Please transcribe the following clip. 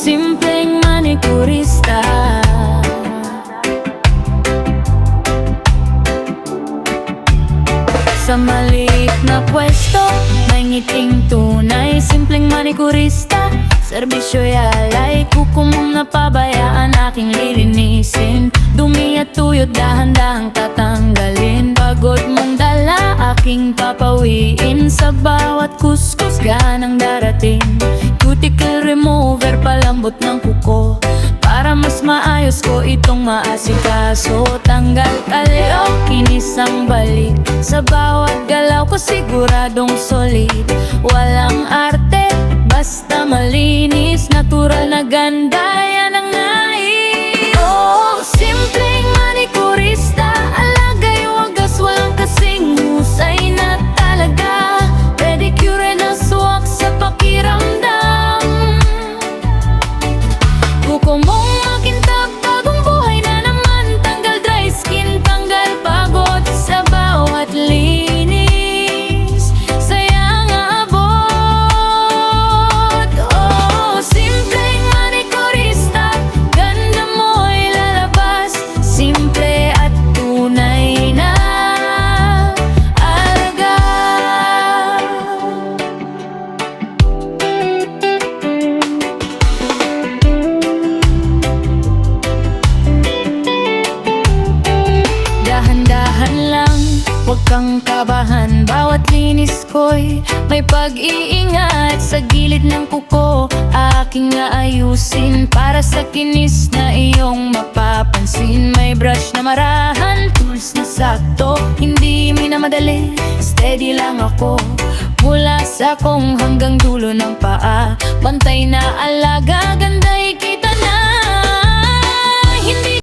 simpleng manikurista. Sa maliit na pwesto, may ngiting tunay, simpleng manikurista. Serbisyo'y alay, kuko mong napabayaan, aking lilinisin. Dumi at tuyot, dahan-dahang tatanggalin. Pagod mong dala, aking papawiin. Sa bawat kuskus, ganang darating. Cuticle remover, palambot ng kuko, para mas maayos ko itong maasikaso. Tanggal kalyo, kinis ang balik. Sa bawat galaw ko siguradong solid. Walang arte, basta malinis. Natural na ganda, yan ang nais. Oh, simpleng manikurista. Alagay wagas, walang kasing husay na talaga. Pedicure na suwak sa pakiramdam. Kuko mong makintab, bagong buhay na naman. Tanggal dry skin, tanggal pagod. Sa bawat linis, sayang abot. Oh, simpleng manikurista, ganda mo'y lalabas. Simple at tunay na alagad. Dahan-dahan lang, huwag kang kabahan. Bawat linis ko'y may pag-iingat. Sa gilid ng kuko, aking aayusin, para sa kinis na iyong mapapansin. May brush na marahan, tools na sakto, hindi minamadali, steady lang ako. Mula sa kong hanggang dulo ng paa, pantay na alaga, ganda